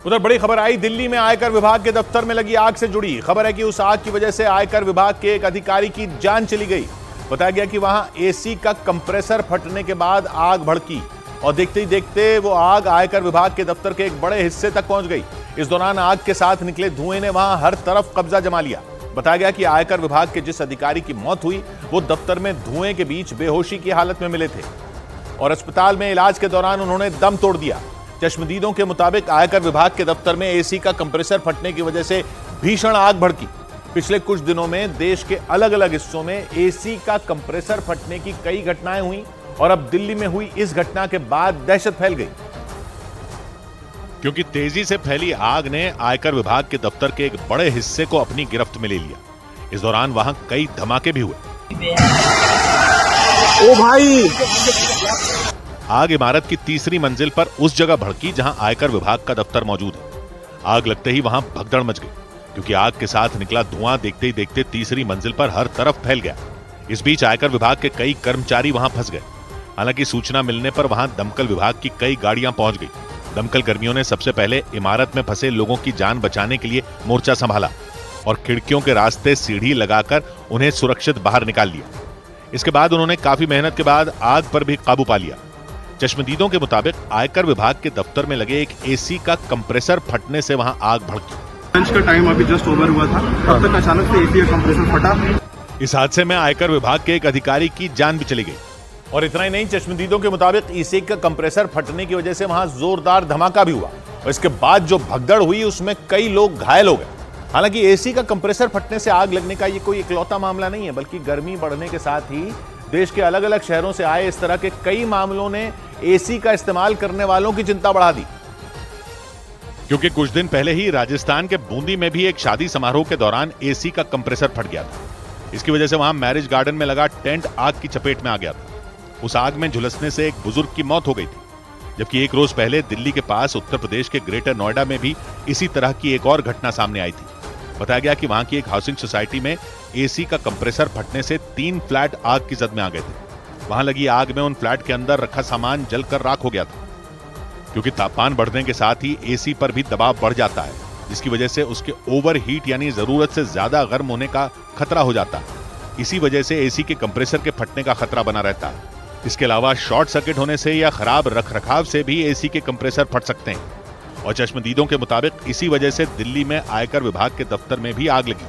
उधर बड़ी खबर आई, दिल्ली में आयकर विभाग के दफ्तर में लगी आग से जुड़ी खबर है कि उस आग की वजह से आयकर विभाग के एक अधिकारी की जान चली गई। बताया गया कि वहां एसी का कंप्रेसर फटने के बाद आग भड़की और देखते ही देखते वो आग आयकर विभाग के दफ्तर के एक बड़े हिस्से तक पहुंच गई। इस दौरान आग के साथ निकले धुएं ने वहां हर तरफ कब्जा जमा लिया। बताया गया कि आयकर विभाग के जिस अधिकारी की मौत हुई वो दफ्तर में धुएं के बीच बेहोशी की हालत में मिले थे और अस्पताल में इलाज के दौरान उन्होंने दम तोड़ दिया। चश्मदीदों के मुताबिक आयकर विभाग के दफ्तर में एसी का कंप्रेसर फटने की वजह से भीषण आग भड़की। पिछले कुछ दिनों में देश के अलग अलग हिस्सों में एसी का कंप्रेसर फटने की कई घटनाएं हुई और अब दिल्ली में हुई इस घटना के बाद दहशत फैल गई, क्योंकि तेजी से फैली आग ने आयकर विभाग के दफ्तर के एक बड़े हिस्से को अपनी गिरफ्त में ले लिया। इस दौरान वहां कई धमाके भी हुए। ओ भाई! आग इमारत की तीसरी मंजिल पर उस जगह भड़की जहां आयकर विभाग का दफ्तर मौजूद है। आग लगते ही वहां भगदड़ मच गई, क्योंकि आग के साथ निकला धुआं देखते ही देखते तीसरी मंजिल पर हर तरफ फैल गया। इस बीच आयकर विभाग के कई कर्मचारी वहां फंस गए। हालांकि सूचना मिलने पर वहां दमकल विभाग की कई गाड़ियां पहुंच गई। दमकल कर्मियों ने सबसे पहले इमारत में फंसे लोगों की जान बचाने के लिए मोर्चा संभाला और खिड़कियों के रास्ते सीढ़ी लगाकर उन्हें सुरक्षित बाहर निकाल लिया। इसके बाद उन्होंने काफी मेहनत के बाद आग पर भी काबू पा लिया। चश्मदीदों के मुताबिक आयकर विभाग के दफ्तर में लगे एक एसी का कंप्रेसर फटने से वहां आग भड़की। लंच का टाइम अभी जस्ट ओवर हुआ था, तब तक अचानक से एसी का कंप्रेसर फटा। इस हादसे में आयकर विभाग के एक अधिकारी की जान भी चली गई। और इतना ही नहीं, चश्मदीदों के मुताबिक एसी का कंप्रेसर फटने की वजह से वहां जोरदार धमाका भी हुआ और इसके बाद जो भगदड़ हुई उसमें कई लोग घायल हो गए। हालांकि एसी का कंप्रेसर फटने से आग लगने का ये कोई इकलौता मामला नहीं है, बल्कि गर्मी बढ़ने के साथ ही देश के अलग अलग शहरों से आए इस तरह के कई मामलों ने एसी का इस्तेमाल करने वालों की चिंता बढ़ा दी। क्योंकि कुछ दिन पहले ही राजस्थान के बूंदी में भी एक शादी समारोह के दौरान एसी का कंप्रेसर फट गया था। इसकी वजह से वहां मैरिज गार्डन में लगा टेंट आग की चपेट में आ गया था। उस आग में झुलसने से एक बुजुर्ग की मौत हो गई थी, जबकि एक रोज पहले दिल्ली के पास उत्तर प्रदेश के ग्रेटर नोएडा में भी इसी तरह की एक और घटना सामने आई थी। बताया गया कि वहां की एक हाउसिंग सोसाइटी में एसी का कंप्रेसर फटने से 3 फ्लैट आग की जद में आ गए थे। वहां लगी आग में उन फ्लैट के अंदर रखा सामान जलकर राख हो गया था। क्योंकि तापमान बढ़ने के साथ ही एसी पर भी दबाव बढ़ जाता है, जिसकी वजह से उसके ओवर हीट यानी जरूरत से ज्यादा गर्म होने का खतरा हो जाता है। इसी वजह से एसी के कंप्रेसर के फटने का खतरा बना रहता है। इसके अलावा शॉर्ट सर्किट होने से या खराब रखरखाव से भी एसी के कंप्रेसर फट सकते हैं। और चश्मदीदों के मुताबिक इसी वजह से दिल्ली में आयकर विभाग के दफ्तर में भी आग लगी।